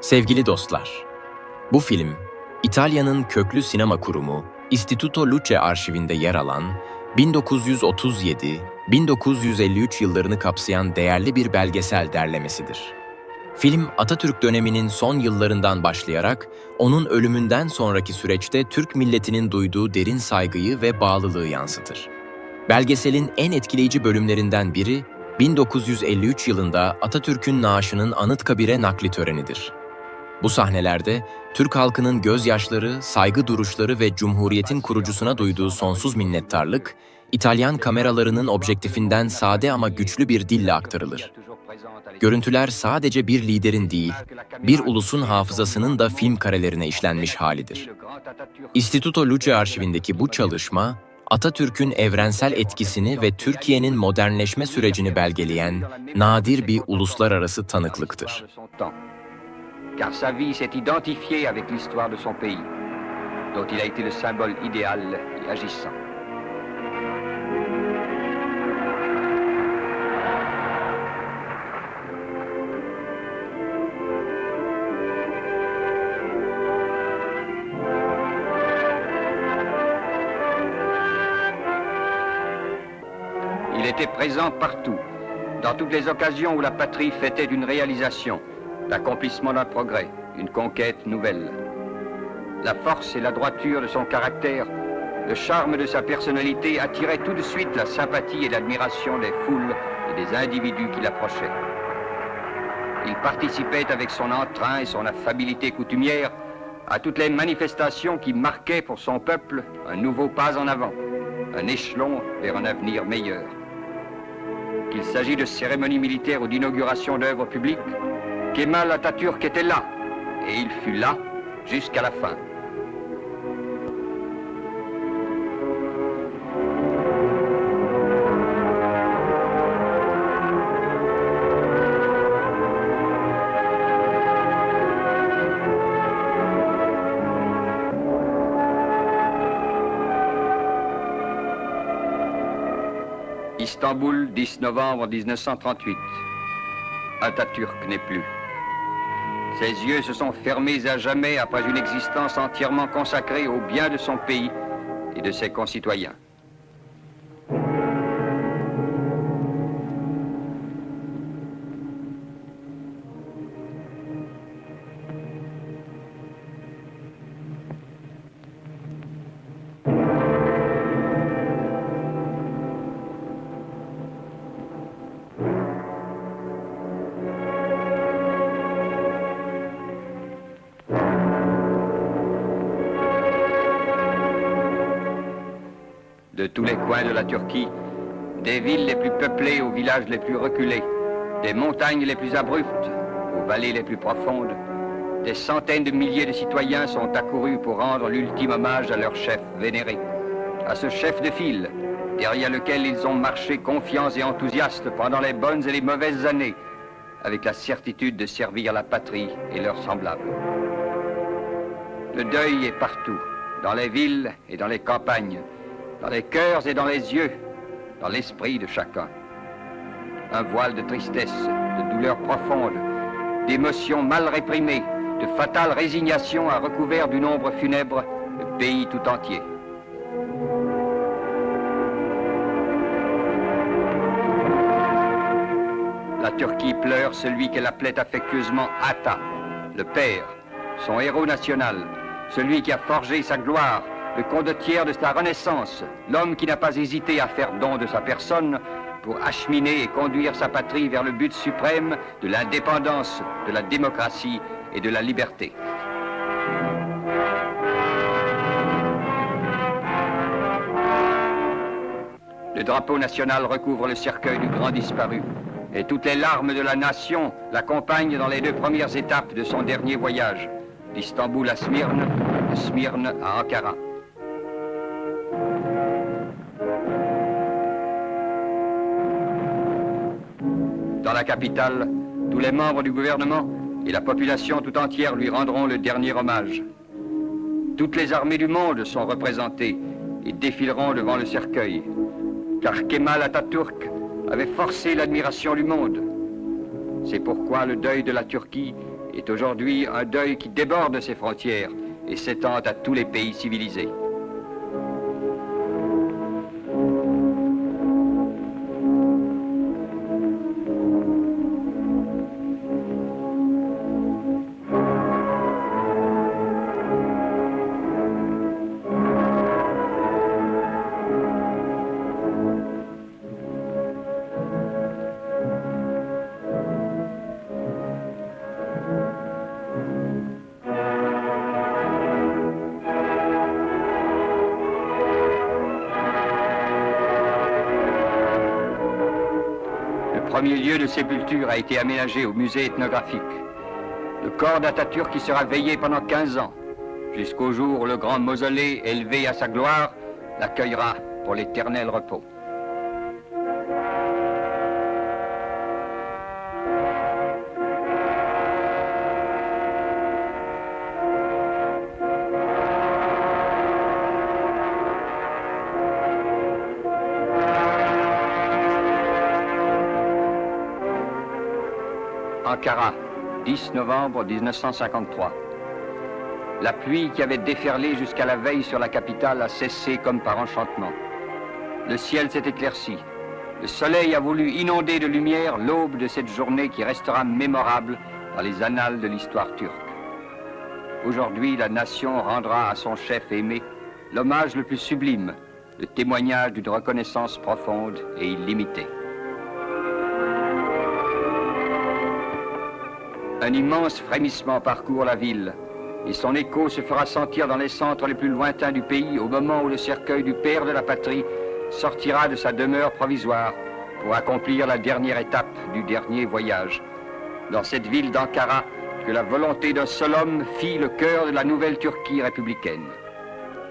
Sevgili dostlar, bu film, İtalya'nın köklü sinema kurumu Istituto Luce arşivinde yer alan 1937-1953 yıllarını kapsayan değerli bir belgesel derlemesidir. Film, Atatürk döneminin son yıllarından başlayarak onun ölümünden sonraki süreçte Türk milletinin duyduğu derin saygıyı ve bağlılığı yansıtır. Belgeselin en etkileyici bölümlerinden biri, 1953 yılında Atatürk'ün naaşının Anıtkabir'e nakli törenidir. Bu sahnelerde Türk halkının gözyaşları, saygı duruşları ve Cumhuriyet'in kurucusuna duyduğu sonsuz minnettarlık, İtalyan kameralarının objektifinden sade ama güçlü bir dille aktarılır. Görüntüler sadece bir liderin değil, bir ulusun hafızasının da film karelerine işlenmiş halidir. Istituto Luce arşivindeki bu çalışma, Atatürk'ün evrensel etkisini ve Türkiye'nin modernleşme sürecini belgeleyen nadir bir uluslararası tanıklıktır. Car sa vie s'est identifiée avec l'histoire de son pays, dont il a été le symbole idéal et agissant. Il était présent partout, dans toutes les occasions où la patrie fêtait une réalisation, l'accomplissement d'un progrès, une conquête nouvelle. La force et la droiture de son caractère, le charme de sa personnalité attiraient tout de suite la sympathie et l'admiration des foules et des individus qui l'approchaient. Il participait avec son entrain et son affabilité coutumière à toutes les manifestations qui marquaient pour son peuple un nouveau pas en avant, un échelon vers un avenir meilleur. Qu'il s'agit de cérémonies militaires ou d'inauguration d'œuvres publiques, Kemal Atatürk était là, et il fut là jusqu'à la fin. Istanbul, 10 novembre 1938. Atatürk n'est plus. Ses yeux se sont fermés à jamais après une existence entièrement consacrée au bien de son pays et de ses concitoyens. De tous les coins de la Turquie, des villes les plus peuplées aux villages les plus reculés, des montagnes les plus abruptes aux vallées les plus profondes, des centaines de milliers de citoyens sont accourus pour rendre l'ultime hommage à leur chef vénéré, à ce chef de file, derrière lequel ils ont marché confiants et enthousiastes pendant les bonnes et les mauvaises années, avec la certitude de servir la patrie et leurs semblables. Le deuil est partout, dans les villes et dans les campagnes, dans les cœurs et dans les yeux, dans l'esprit de chacun. Un voile de tristesse, de douleur profonde, d'émotions mal réprimées, de fatale résignation a recouvert d'une ombre funèbre le pays tout entier. La Turquie pleure celui qu'elle appelait affectueusement Ata, le père, son héros national, celui qui a forgé sa gloire, le condottiere de sa renaissance, l'homme qui n'a pas hésité à faire don de sa personne pour acheminer et conduire sa patrie vers le but suprême de l'indépendance, de la démocratie et de la liberté. Le drapeau national recouvre le cercueil du grand disparu et toutes les larmes de la nation l'accompagnent dans les 2 premières étapes de son dernier voyage, d'Istanbul à Smyrne, de Smyrne à Ankara. Dans la capitale, tous les membres du gouvernement et la population tout entière lui rendront le dernier hommage. Toutes les armées du monde sont représentées et défileront devant le cercueil, car Kemal Atatürk avait forcé l'admiration du monde. C'est pourquoi le deuil de la Turquie est aujourd'hui un deuil qui déborde ses frontières et s'étend à tous les pays civilisés. Le premier lieu de sépulture a été aménagé au musée ethnographique. Le corps d'Atatürk qui sera veillé pendant 15 ans, jusqu'au jour où le grand mausolée élevé à sa gloire l'accueillera pour l'éternel repos. Ankara, 10 novembre 1953. La pluie qui avait déferlé jusqu'à la veille sur la capitale a cessé comme par enchantement. Le ciel s'est éclairci. Le soleil a voulu inonder de lumière l'aube de cette journée qui restera mémorable dans les annales de l'histoire turque. Aujourd'hui, la nation rendra à son chef aimé l'hommage le plus sublime, le témoignage d'une reconnaissance profonde et illimitée. Un immense frémissement parcourt la ville et son écho se fera sentir dans les centres les plus lointains du pays au moment où le cercueil du père de la patrie sortira de sa demeure provisoire pour accomplir la dernière étape du dernier voyage. Dans cette ville d'Ankara, que la volonté d'un seul homme fit le cœur de la nouvelle Turquie républicaine.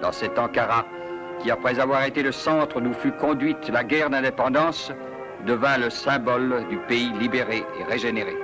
Dans cette Ankara, qui après avoir été le centre d'où fut conduite la guerre d'indépendance, devint le symbole du pays libéré et régénéré.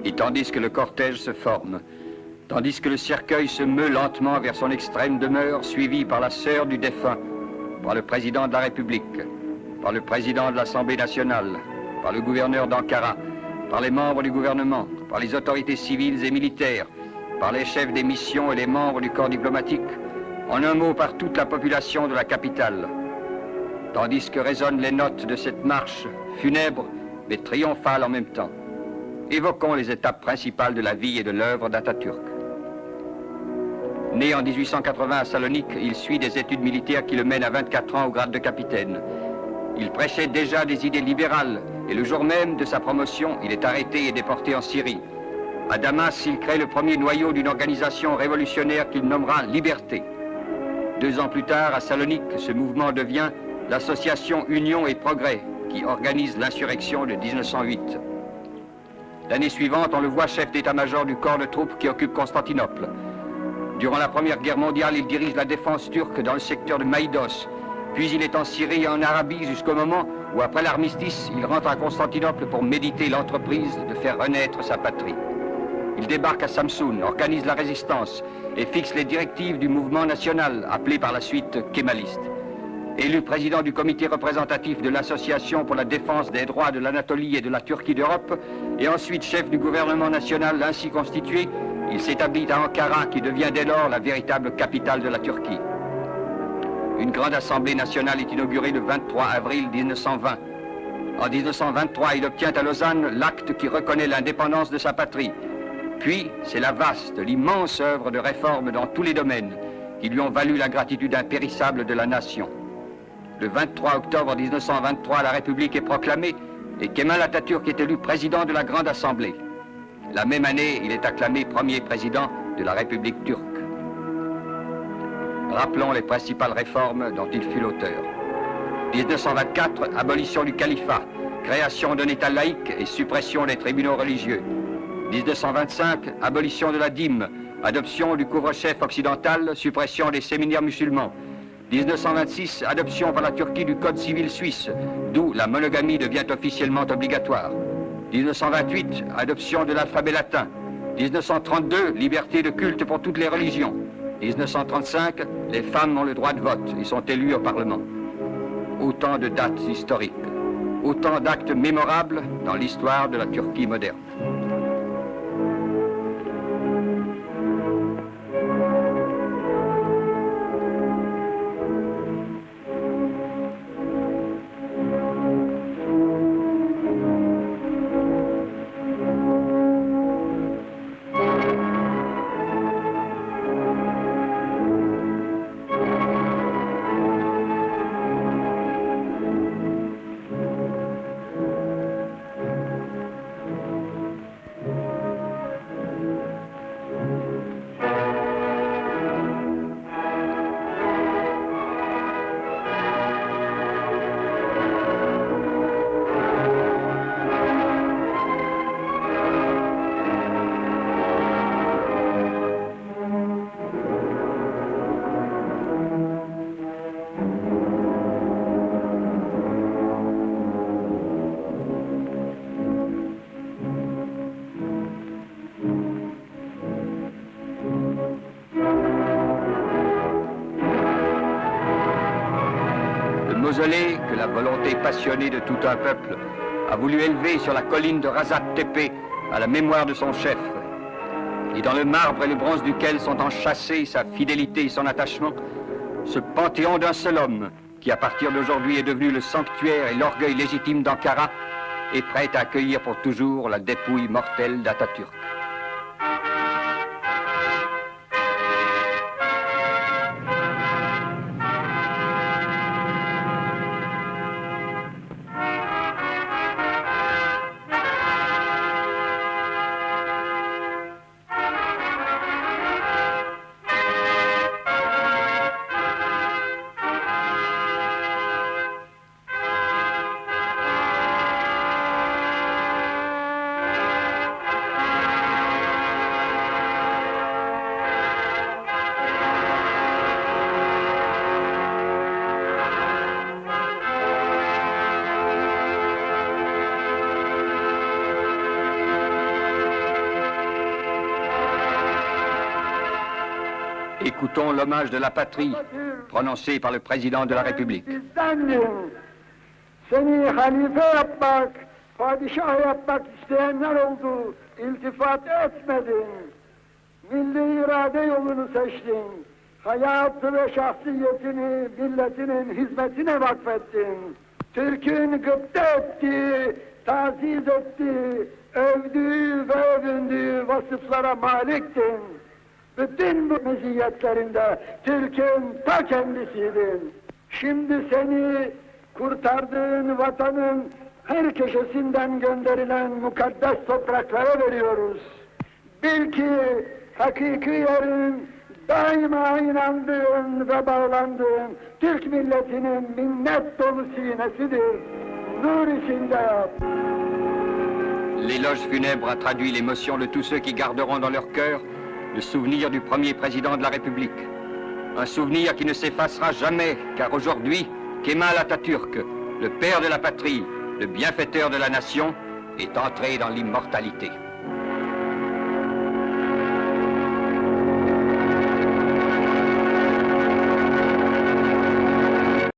Et tandis que le cortège se forme, tandis que le cercueil se meut lentement vers son extrême demeure, suivi par la sœur du défunt, par le président de la République, par le président de l'Assemblée nationale, par le gouverneur d'Ankara, par les membres du gouvernement, par les autorités civiles et militaires, par les chefs des missions et les membres du corps diplomatique, en un mot par toute la population de la capitale. Tandis que résonnent les notes de cette marche, funèbre mais triomphale en même temps. Évoquons les étapes principales de la vie et de l'œuvre d'Atatürk. Né en 1880 à Salonique, il suit des études militaires qui le mènent à 24 ans au grade de capitaine. Il prêchait déjà des idées libérales et le jour même de sa promotion, il est arrêté et déporté en Syrie. À Damas, il crée le premier noyau d'une organisation révolutionnaire qu'il nommera Liberté. 2 ans plus tard, à Salonique, ce mouvement devient l'association Union et Progrès, qui organise l'insurrection de 1908. L'année suivante, on le voit chef d'état-major du corps de troupes qui occupe Constantinople. Durant la Première Guerre mondiale, il dirige la défense turque dans le secteur de Maïdos. Puis il est en Syrie et en Arabie jusqu'au moment où, après l'armistice, il rentre à Constantinople pour méditer l'entreprise de faire renaître sa patrie. Il débarque à Samsun, organise la résistance et fixe les directives du mouvement national, appelé par la suite kémaliste. Élu président du comité représentatif de l'Association pour la défense des droits de l'Anatolie et de la Turquie d'Europe, et ensuite chef du gouvernement national ainsi constitué, il s'établit à Ankara, qui devient dès lors la véritable capitale de la Turquie. Une grande assemblée nationale est inaugurée le 23 avril 1920. En 1923, il obtient à Lausanne l'acte qui reconnaît l'indépendance de sa patrie. Puis, c'est la vaste, l'immense œuvre de réforme dans tous les domaines qui lui ont valu la gratitude impérissable de la nation. Le 23 octobre 1923, la République est proclamée et Kemal Atatürk est élu président de la Grande Assemblée. La même année, il est acclamé premier président de la République turque. Rappelons les principales réformes dont il fut l'auteur. 1924, abolition du califat, création d'un État laïque et suppression des tribunaux religieux. 1925, abolition de la dîme, adoption du couvre-chef occidental, suppression des séminaires musulmans. 1926, adoption par la Turquie du Code civil suisse, d'où la monogamie devient officiellement obligatoire. 1928, adoption de l'alphabet latin. 1932, liberté de culte pour toutes les religions. 1935, les femmes ont le droit de vote et sont élues au Parlement. Autant de dates historiques, autant d'actes mémorables dans l'histoire de la Turquie moderne. Mausolée que la volonté passionnée de tout un peuple a voulu élever sur la colline de Razat Tepe à la mémoire de son chef, et dans le marbre et le bronze duquel sont enchâssés sa fidélité et son attachement, ce panthéon d'un seul homme qui à partir d'aujourd'hui est devenu le sanctuaire et l'orgueil légitime d'Ankara est prêt à accueillir pour toujours la dépouille mortelle d'Atatürk. Écoutons l'hommage de la patrie prononcé par le président de la République. Seni halife yapmak, padişah yapmak isteyenler oldu, iltifat etmedin. Milli irade yolunu seçtin. Hayatı ve şahsiyetini milletinin hizmetine vakfettin. Türk'ün gıpta ettiği, taziz ettiği, övdüğü ve övündüğü vasıflara maliktin. Bütün bu meziyetlerinde Türk'ün ta kendisiydin. Şimdi seni kurtardığın vatanın her köşesinden gönderilen mukaddes topraklara veriyoruz. Bil ki hakiki yerin daima inandığın ve bağlandığın Türk milletinin minnet dolu sinesidir. Nur içinde yap. L'éloge funèbre a traduit l'émotion de tous ceux qui garderont dans leur cœur le souvenir du premier président de la République. Un souvenir qui ne s'effacera jamais, car aujourd'hui, Kemal Atatürk, le père de la patrie, le bienfaiteur de la nation, est entré dans l'immortalité.